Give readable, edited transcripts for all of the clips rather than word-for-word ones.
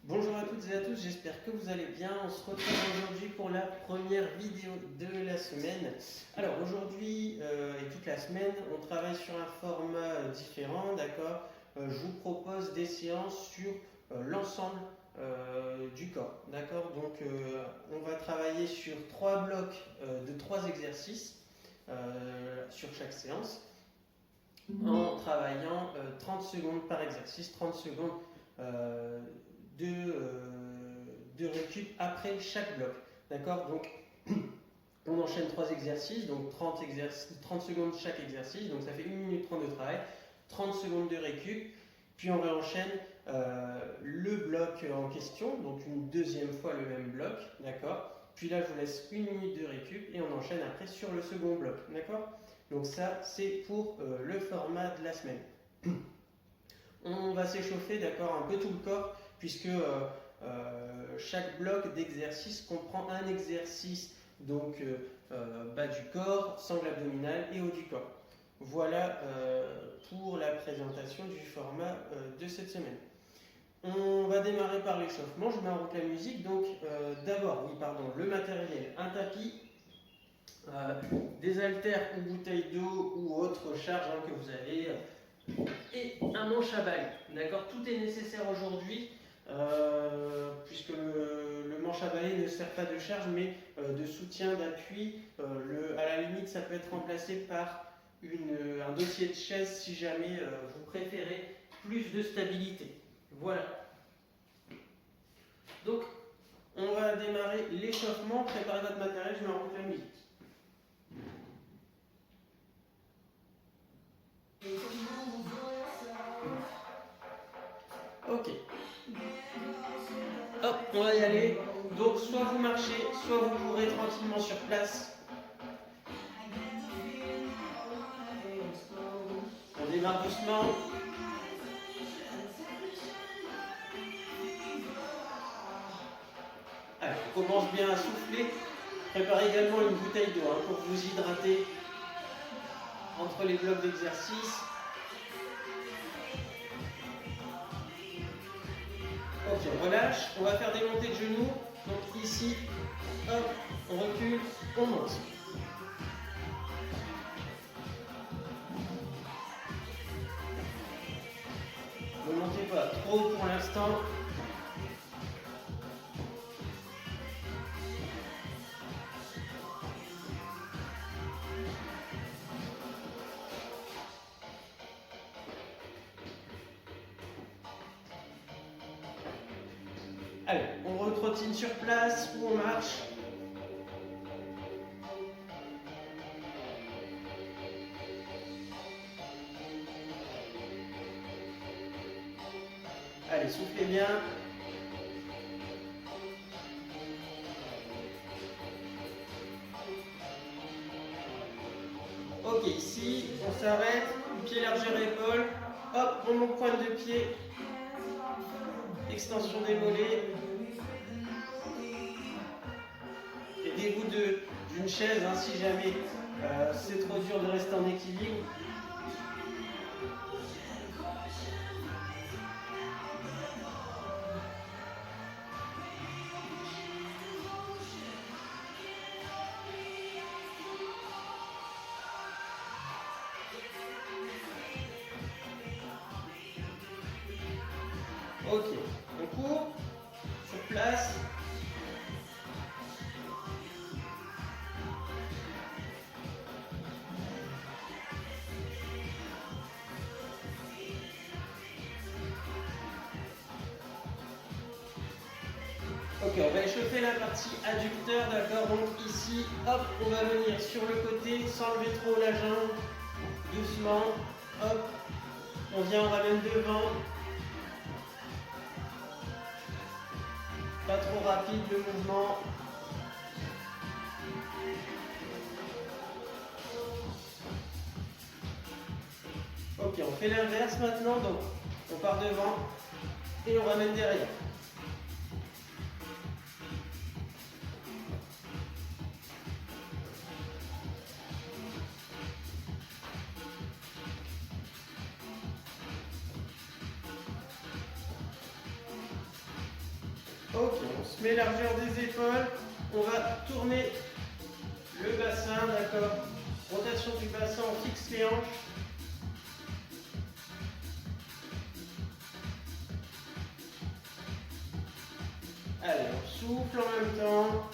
Bonjour à toutes et à tous, j'espère que vous allez bien. On se retrouve aujourd'hui pour la première vidéo de la semaine. Alors aujourd'hui et toute la semaine, on travaille sur un format différent, d'accord. Je vous propose des séances sur l'ensemble du corps, d'accord. Donc on va travailler sur trois blocs de trois exercices sur chaque séance en travaillant 30 secondes par exercice, 30 secondes euh, de récup après chaque bloc. D'accord. Donc, on enchaîne 3 exercices, donc 30 secondes chaque exercice, donc ça fait 1 minute 30 de travail, 30 secondes de récup, puis on réenchaîne le bloc en question, donc une deuxième fois le même bloc, d'accord. Puis là, je vous laisse 1 minute de récup et on enchaîne après sur le second bloc, d'accord. Donc ça, c'est pour le format de la semaine. On va s'échauffer, d'accord, un peu tout le corps, puisque chaque bloc d'exercice comprend un exercice donc bas du corps, sangle abdominale et haut du corps. Voilà pour la présentation du format de cette semaine. On va démarrer par l'échauffement. Je mets en route la musique. Donc d'abord, le matériel, un tapis, des haltères ou bouteilles d'eau ou autre charge que vous avez, et un manche à balai. D'accord. Tout est nécessaire aujourd'hui. Puisque le manche à balai ne sert pas de charge mais de soutien, d'appui. À la limite, ça peut être remplacé par un dossier de chaise si jamais vous préférez plus de stabilité. Voilà. Donc, on va démarrer l'échauffement. Préparez votre matériel, je mets en route la musique. Ok. Hop, on va y aller. Donc, soit vous marchez, soit vous courez tranquillement sur place. On démarre doucement. Allez, on commence bien à souffler. Préparez également une bouteille d'eau pour vous hydrater entre les blocs d'exercice. Ok, on relâche. On va faire des montées de genoux. Donc ici, hop, on recule, on monte. Ne montez pas trop pour l'instant. Allez, on retrottine sur place ou on marche. Allez, soufflez bien. Ok, ici, on s'arrête, pied largeur épaule. Hop, on monte pointe de pied. Extension des mollets. Aidez-vous d'une chaise si jamais c'est trop dur de rester en équilibre. Ok, on court sur place. Ok, on va échauffer la partie adducteur, d'accord. Donc ici, hop, on va venir sur le côté sans lever trop la jambe. Doucement, hop, on vient, on ramène devant. Pas trop rapide le mouvement. Ok, on fait l'inverse maintenant, donc on part devant et on ramène derrière. Ok, on se met largeur des épaules. On va tourner le bassin, d'accord. Rotation du bassin, on fixe les hanches. Allez, on souffle en même temps.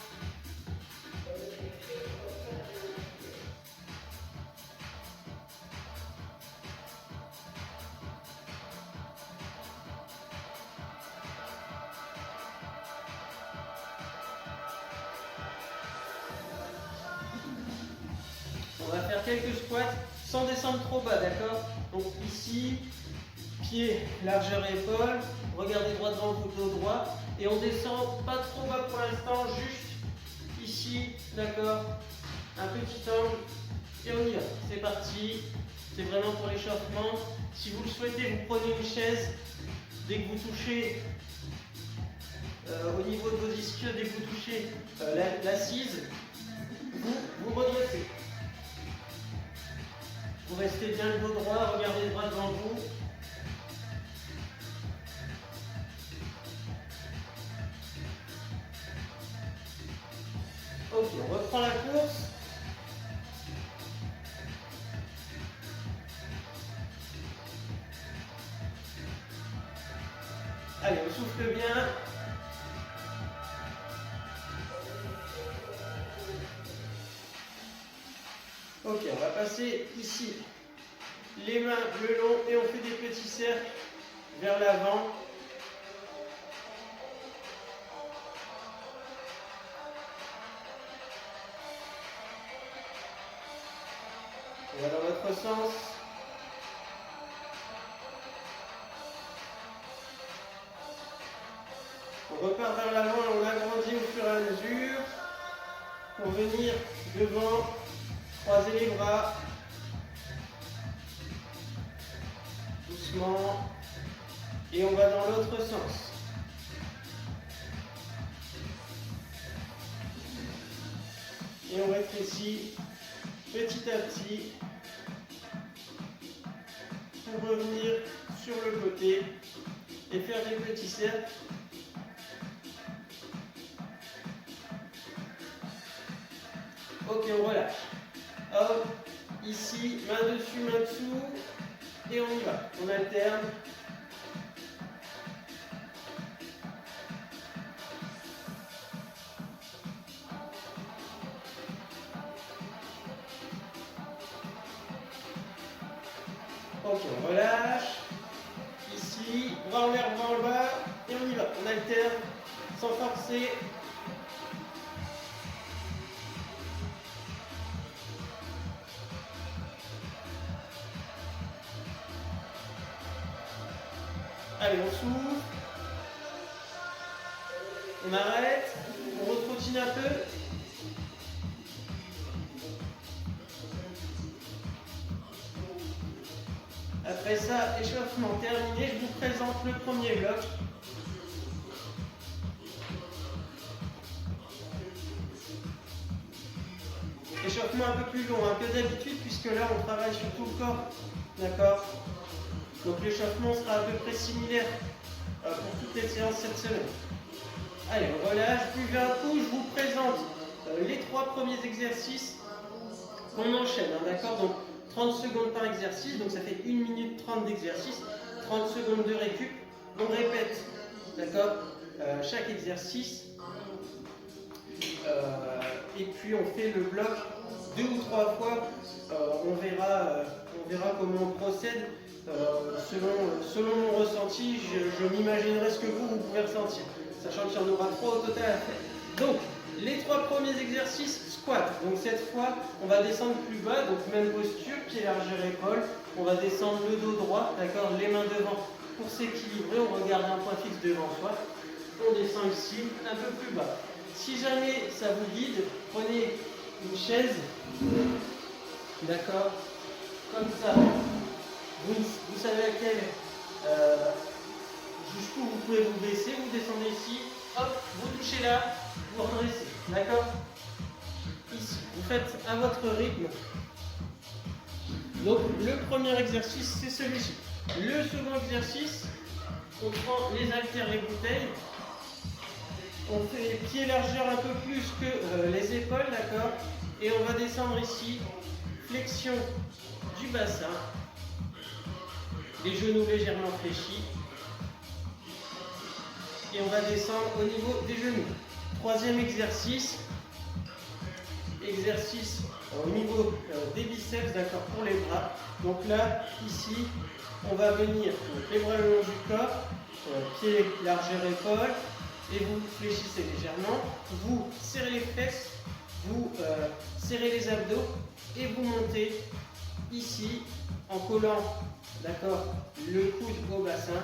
On va faire quelques squats sans descendre trop bas, d'accord? Donc ici, pied, largeur épaule, regardez droit devant vous, dos droit, et on descend pas trop bas pour l'instant, juste ici, d'accord? Un petit angle, et on y va. C'est parti, c'est vraiment pour l'échauffement. Si vous le souhaitez, vous prenez une chaise, dès que vous touchez au niveau de vos ischios, dès que vous touchez l'assise, vous redressez. Vous restez bien le dos droit, regardez droit devant vous. Ok, on reprend la course. Allez, on souffle bien. Ok, on va passer ici les mains le long et on fait des petits cercles vers l'avant. On va dans l'autre sens. On repart vers l'avant et on agrandit au fur et à mesure pour venir devant, croiser les bras. Doucement. Et on va dans l'autre sens. Et on rétrécit petit à petit pour revenir sur le côté et faire des petits cercles. Ok, on relâche. Hop, ici, main dessus, main dessous, et on y va. On alterne. Ok, on relâche. Ici, bras en l'air, bras en bas, et on y va. On alterne sans forcer. Allez, on souffle. On arrête. On retrottine un peu. Après ça, échauffement terminé. Je vous présente le premier bloc. Échauffement un peu plus long que d'habitude, puisque là on travaille sur tout le corps. D'accord? Donc l'échauffement sera à peu près similaire pour toutes les séances cette semaine. Allez, on relâche, buvez un coup, je vous présente les 3 premiers exercices qu'on enchaîne, d'accord? Donc 30 secondes par exercice, donc ça fait 1 minute 30 d'exercice, 30 secondes de récup. On répète, d'accord, chaque exercice. Et puis on fait le bloc 2 ou 3 fois. On verra comment on procède. Selon mon ressenti, je m'imaginerai ce que vous pouvez ressentir, sachant qu'il y en aura 3 au total à faire. Donc, les 3 premiers exercices, squat. Donc cette fois, on va descendre plus bas, donc même posture, pied largeur épaule. On va descendre le dos droit, d'accord, les mains devant pour s'équilibrer. On regarde un point fixe devant soi. On descend ici, un peu plus bas. Si jamais ça vous guide, prenez une chaise, d'accord, comme ça. Vous savez à quel jusqu'où vous pouvez vous baisser, vous descendez ici, hop, vous touchez là, vous redressez, d'accord? Ici, vous faites à votre rythme. Donc le premier exercice, c'est celui-ci. Le second exercice, on prend les haltères, les bouteilles, On fait pied largeur un peu plus que les épaules, d'accord? Et on va descendre ici, flexion du bassin, les genoux légèrement fléchis. Et on va descendre au niveau des genoux. Troisième exercice, au niveau des biceps, d'accord, pour les bras. Donc là, ici, on va venir les bras le long du corps, pied, largeur, épaule, et vous fléchissez légèrement. Vous serrez les fesses, vous serrez les abdos, et vous montez ici en collant, d'accord, le coude au bassin.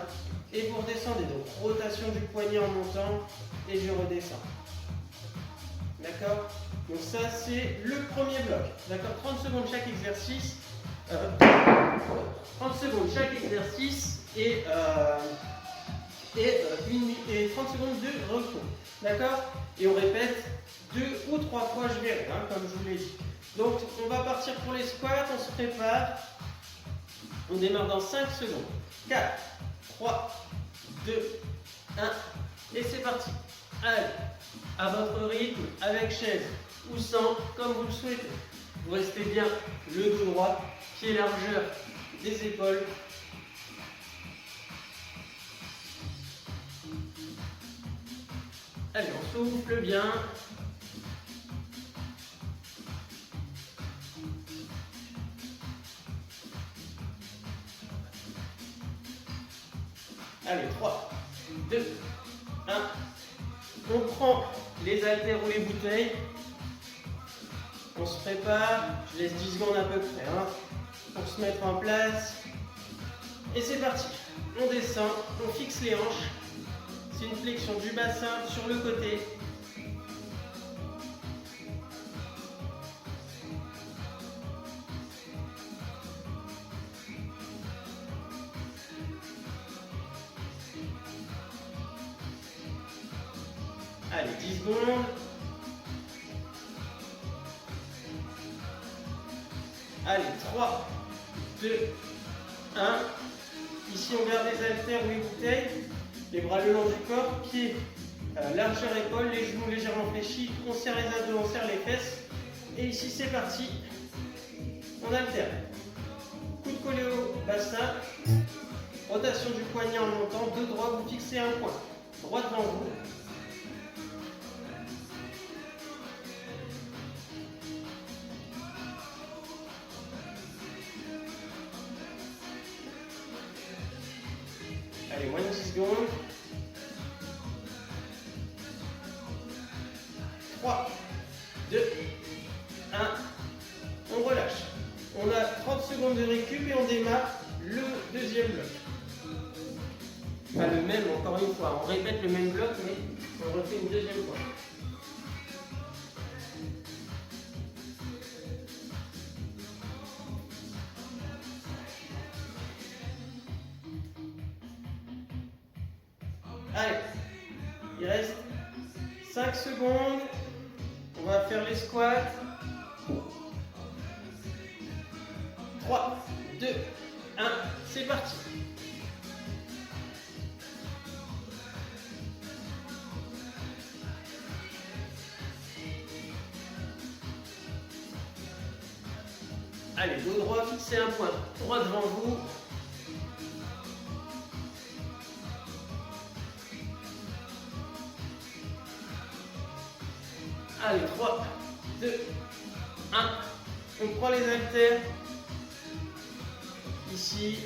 Et vous redescendez, donc rotation du poignet en montant, et je redescends. D'accord? Donc ça c'est le premier bloc. D'accord? 30 secondes chaque exercice. 30 secondes chaque exercice et 30 secondes de repos. D'accord? Et on répète 2 ou 3 fois, je verrai, hein, comme je vous l'ai dit. Donc on va partir pour les squats, on se prépare. On démarre dans 5 secondes. 4, 3, 2, 1, et c'est parti. Allez, à votre rythme, avec chaise ou sans, comme vous le souhaitez. Vous restez bien le dos droit, pied largeur des épaules. Allez, on souffle bien. Allez, 3, 2, 1. On prend les haltères ou les bouteilles. On se prépare. Je laisse 10 secondes à peu près hein, pour se mettre en place. Et c'est parti. On descend, on fixe les hanches. C'est une flexion du bassin sur le côté. Allez, 10 secondes. Allez, 3, 2, 1. Ici, on garde les haltères ou les bouteilles. Les bras le long du corps, pieds, largeur épaule, les genoux légèrement fléchis. On serre les abdos, on serre les fesses. Et ici, c'est parti. On alterne. Coude collé au bassin. Rotation du poignet en montant. Deux droits, vous fixez un point. Droit devant vous. Allez, moins de 10 secondes. 3, 2, 1. On relâche. On a 30 secondes de récup et on démarre le deuxième bloc. Pas le même, encore une fois. On répète le même bloc, mais on refait une deuxième fois. Allez, il reste 5 secondes. On va faire les squats. 3, 2, 1, c'est parti. Allez, dos droit, fixez un point droit devant vous. Allez, 3, 2, 1. On prend les haltères. Ici.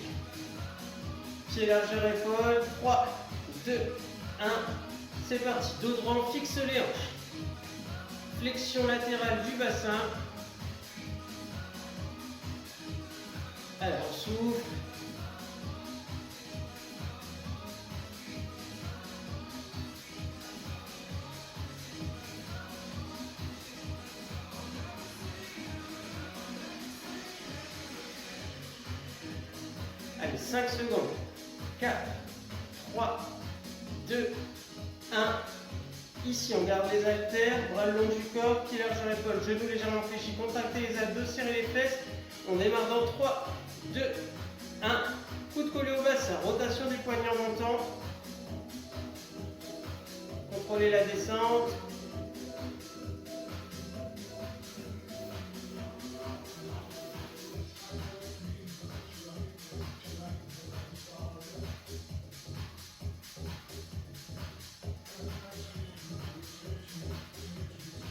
Pied largeur épaule. 3, 2, 1. C'est parti. Dos droit, on fixe les hanches. Flexion latérale du bassin. Alors, on souffle. Allez, 5 secondes. 4, 3, 2, 1. Ici, on garde les haltères, bras le long du corps, pied largeur épaule, genoux légèrement fléchis, contractez les abdos, serrez les fesses. On démarre dans 3, 2, 1. Coude collé au bassin, rotation du poignet en montant. On contrôlez la descente.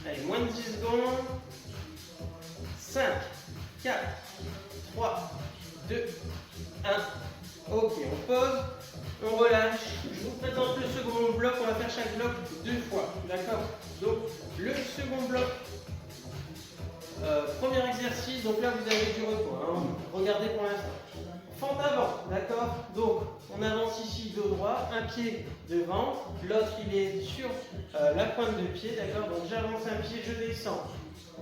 Allez, moins de 10 secondes. 5, 4, 3, 2, 1. Ok, on pose, on relâche. Je vous présente le second bloc. On va faire chaque bloc 2 fois. D'accord? Donc, le second bloc, premier exercice. Donc là, vous avez du repos. Hein. Regardez pour l'instant. Fente avant. D'accord? Donc, on avance ici, dos droit, un pied devant. L'autre, il est sur la pointe de pied. D'accord? Donc, j'avance un pied, je descends.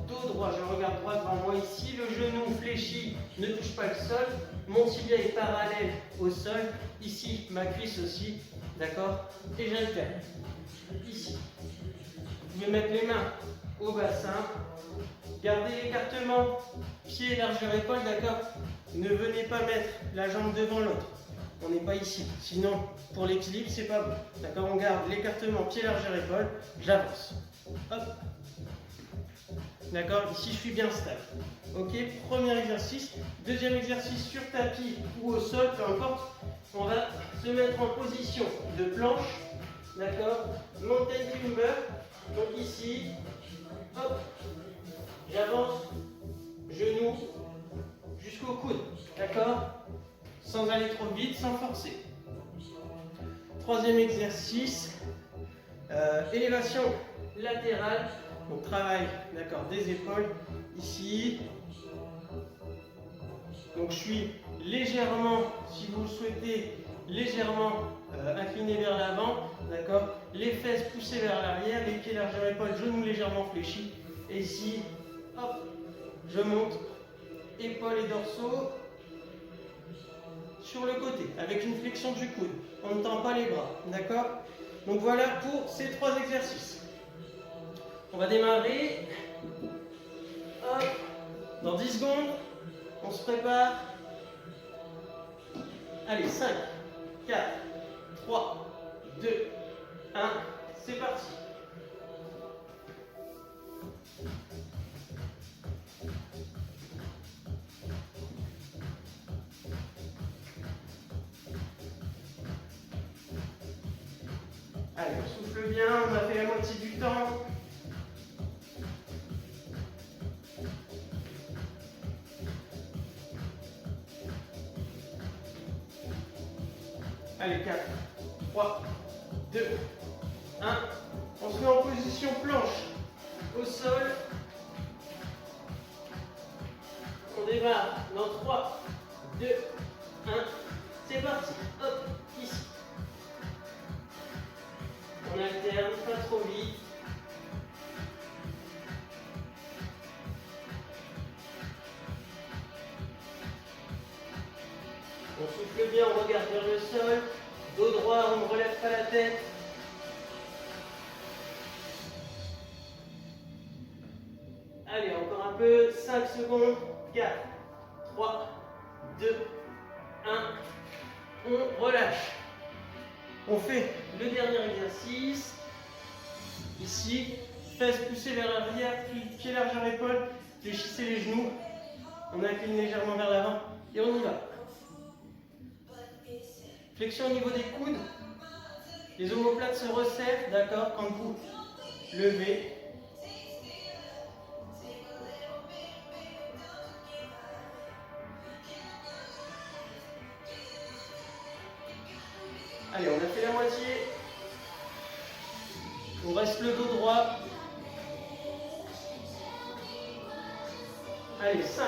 Dos droit, je regarde droit devant moi ici, le genou fléchi, ne touche pas le sol, mon tibia est parallèle au sol, ici ma cuisse aussi, d'accord? Et j'alterne. Ici. Vous pouvez mettre les mains au bassin, gardez l'écartement, pied, largeur épaule, d'accord? Ne venez pas mettre la jambe devant l'autre, on n'est pas ici, sinon pour l'équilibre c'est pas bon, d'accord? On garde l'écartement, pied, largeur épaule, j'avance. Hop. D'accord? Ici, je suis bien stable. Ok? Premier exercice. Deuxième exercice sur tapis ou au sol, peu importe. On va se mettre en position de planche. D'accord? Mountain climber. Donc ici, hop, j'avance, genou jusqu'au coude. D'accord? Sans aller trop vite, sans forcer. Troisième exercice, élévation latérale. Donc travail, d'accord, des épaules ici. Donc je suis légèrement, si vous le souhaitez, légèrement incliné vers l'avant, d'accord. Les fesses poussées vers l'arrière, les pieds largeur épaule, genoux légèrement fléchis. Et ici, hop, je monte, épaules et dorsaux sur le côté, avec une flexion du coude. On ne tend pas les bras, d'accord. Donc voilà pour ces 3 exercices. On va démarrer. Hop. Dans 10 secondes, on se prépare. Allez, 5, 4, 3, 2, 1. C'est parti. Allez, on souffle bien, on a fait la moitié du temps. Allez, 4, 3, 2, 1. On se met en position planche au sol. On démarre dans 3, 2, 1. C'est parti. Hop, ici. On alterne, pas trop vite. On souffle bien, on regarde vers le sol. Dos droit, on ne relève pas la tête. Allez, encore un peu. 5 secondes. 4, 3, 2, 1. On relâche. On fait le dernier exercice. Ici, fesses poussées vers l'arrière, pied largeur épaule. Fléchissez les genoux. On incline légèrement vers l'avant et on y va. Flexion au niveau des coudes. Les omoplates se resserrent, d'accord, quand vous levez. Allez, on a fait la moitié. On reste le dos droit. Allez, 5,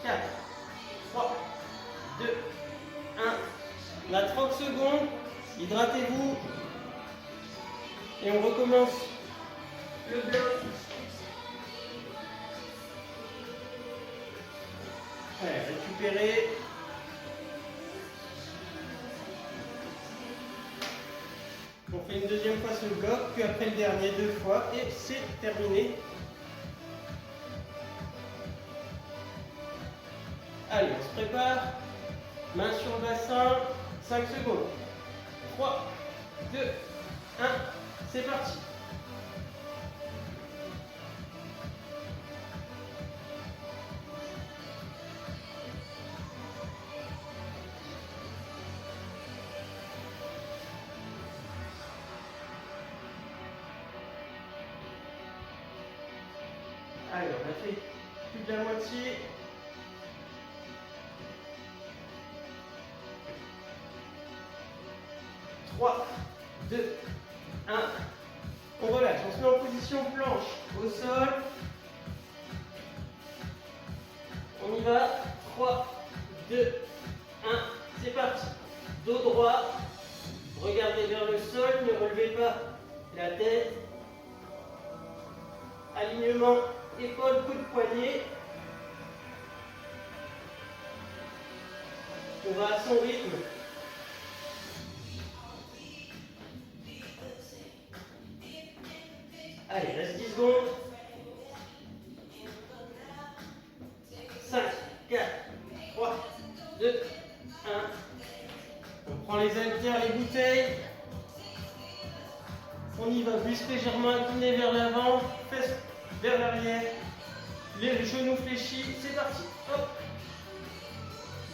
4, 3, 2, 1. On a 30 secondes, hydratez-vous et on recommence le bloc. Allez, récupérez. On fait une deuxième fois ce bloc, puis après le dernier 2 fois et c'est terminé. Allez, on se prépare. Main sur le bassin. 5 secondes. 3, 2, 1. c'est parti. Allez, on a fait plus de la moitié. Trois, 2, 1. On relâche, on se met en position planche au sol. On y va. 3, 2, 1. C'est parti. Dos droit. Regardez vers le sol, ne relevez pas la tête. Alignement, épaule, coude, poignet. On va à son rythme. Allez, reste 10 secondes. 5, 4, 3, 2, 1. On prend les haltères, les bouteilles. On y va, buste légèrement incliné vers l'avant, fesses vers l'arrière, les genoux fléchis, c'est parti. Hop.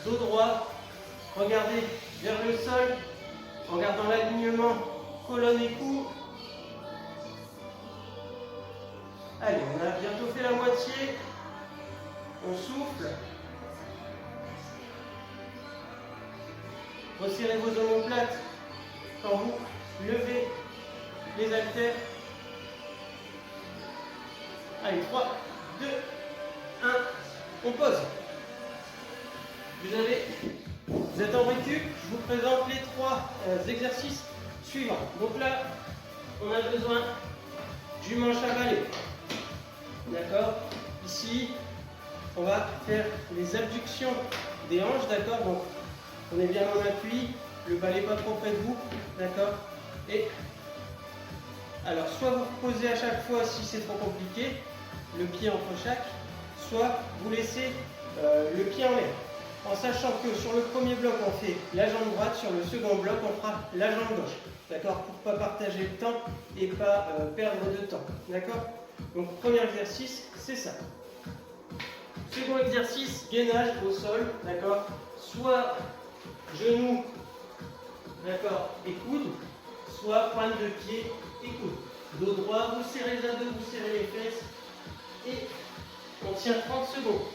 Dos droit, regardez vers le sol, en gardant l'alignement colonne et cou. Allez, on a bientôt fait la moitié. On souffle. Resserrez vos omoplates quand vous levez les haltères. Allez, 3, 2, 1. On pose. Vous êtes en récup. Je vous présente les 3 exercices suivants. Donc là, on a besoin du manche à balai. D'accord? Ici, on va faire les abductions des hanches. D'accord? Donc, on est bien en appui. Le balai pas trop près de vous. D'accord? Et alors, soit vous reposez à chaque fois si c'est trop compliqué, le pied entre chaque, soit vous laissez le pied en l'air. En sachant que sur le premier bloc, on fait la jambe droite, sur le second bloc, on fera la jambe gauche. D'accord? Pour ne pas partager le temps et pas perdre de temps. D'accord? Donc, premier exercice, c'est ça. Second exercice, gainage au sol. D'accord? Soit genoux, d'accord, et coude, soit pointe de pied et coude. Dos droit, vous serrez les abdos, vous serrez les fesses et on tient 30 secondes.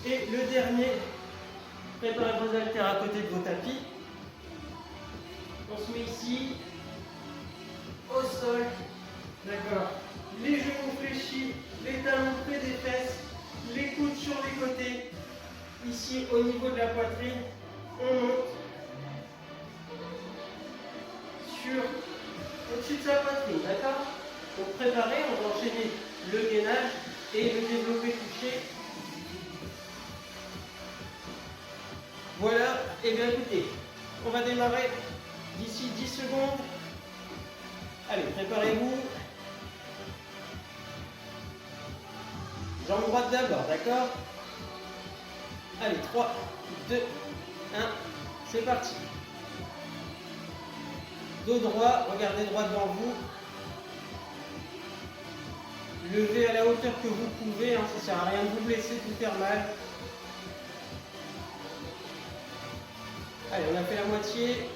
Et le dernier, préparez vos haltères à côté de vos tapis. On se met ici, au sol, d'accord. Les genoux fléchis, les talons près des fesses, les coudes sur les côtés. Ici, au niveau de la poitrine, on monte au-dessus de sa poitrine, d'accord? Donc préparez, on va enchaîner le gainage et le développé couché. Voilà, et bien écoutez, on va démarrer d'ici 10 secondes. Allez, préparez-vous. Jambe droite d'abord, d'accord? Allez, 3, 2, 1, c'est parti. Dos droit, regardez droit devant vous. Levez à la hauteur que vous pouvez, hein, ça ne sert à rien de vous blesser, de vous faire mal. Allez, on a fait la moitié.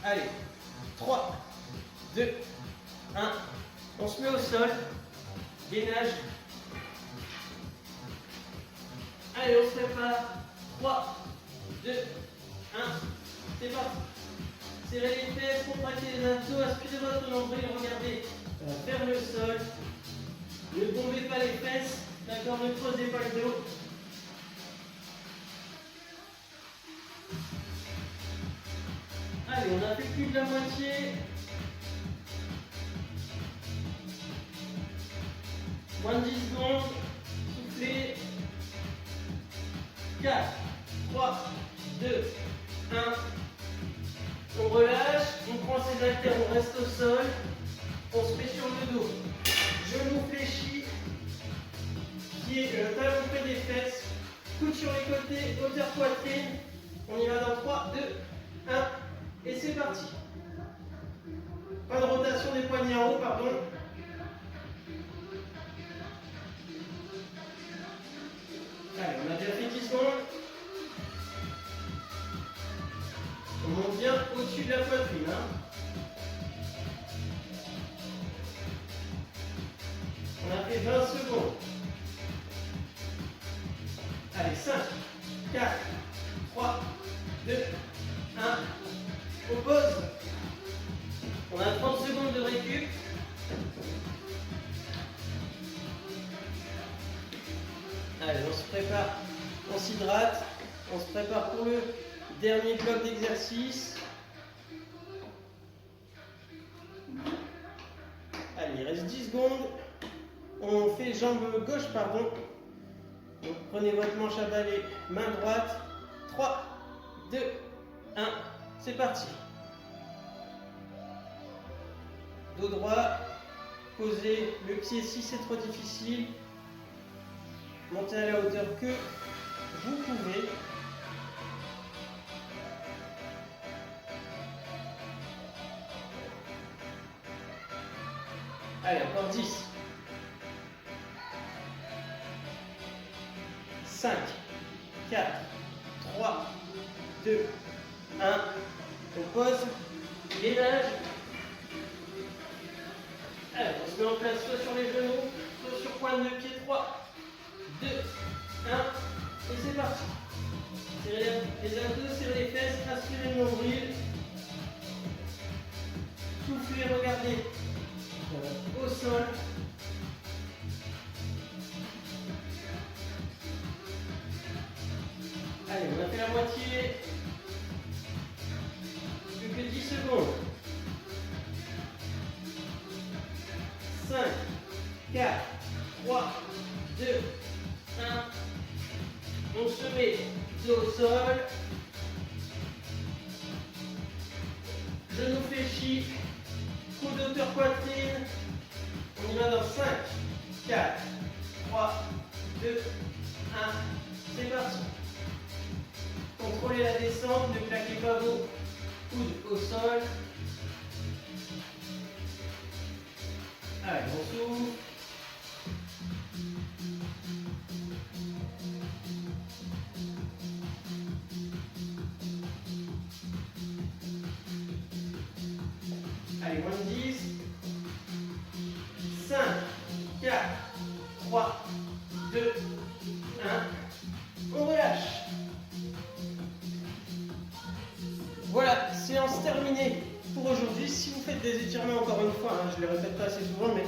Allez, 3, 2, 1. On se met au sol. Gainage. Allez, on se prépare. 3, 2, 1. C'est parti. Serrez les fesses, contractez les abdos, aspirez votre nombril, regardez vers le sol. Ne tombez pas les fesses, d'accord, ne creusez pas le dos. Allez, on a fait plus de la moitié. Moins de 10 secondes. Soufflez. 4, 3, 2, 1. On relâche, on prend ses haltères, on reste au sol. On se met sur le dos. Genoux fléchis. Talon près des fesses, coude sur les côtés, hauteur poitrine. On y va dans 3, 2, 1, et c'est parti. Pas de rotation des poignets en haut, pardon. Allez, on a déjà fait 10 secondes. On monte bien au-dessus de la poitrine. On a fait 20 secondes. Allez, 5, 4, 3, 2, 1. On pose. On a 30 secondes de récup. Allez, on se prépare, on s'hydrate, on se prépare pour le dernier bloc d'exercice. Allez, il reste 10 secondes. On fait jambe gauche, pardon. Donc, prenez votre manche à balai, main droite. 3, 2, 1, c'est parti. Dos droit, posez le pied si c'est trop difficile. Montez à la hauteur que vous pouvez. Allez, encore 10. 5, 4, 3, 2, 1. On pose, gainage. Allez, on se met en place soit sur les genoux, soit sur pointe de pied. 3, 2, 1, et c'est parti. Serrez les abdos, serrez les fesses, aspirez le nombril. Soufflez, regardez au sol. Allez, on a fait la moitié. Plus que 10 secondes. 5, 4, 3, 2, 1. On se met dos au sol. Genoux fléchis. Coude hauteur poitrine. On y va dans 5, 4, 3, 2, 1. C'est parti. Contrôlez la descente, ne claquez pas vos coudes au sol. Allez, on s'ouvre. Allez, moins de 10. 5, 4, 3, 2, 1. On relâche. Voilà, séance terminée pour aujourd'hui. Si vous faites des étirements, encore une fois, je ne les répète pas assez souvent, mais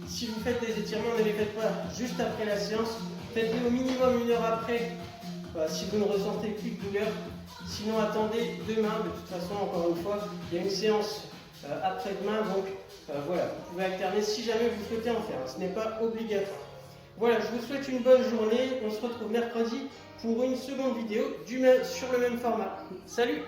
si vous faites des étirements, ne les faites pas juste après la séance. Faites-les au minimum 1 heure après, si vous ne ressentez plus de douleur. Sinon, attendez demain. De toute façon, encore une fois, il y a une séance après-demain, donc voilà, vous pouvez alterner si jamais vous souhaitez en faire. Ce n'est pas obligatoire. Voilà, je vous souhaite une bonne journée. On se retrouve mercredi pour une seconde vidéo sur le même format. Salut!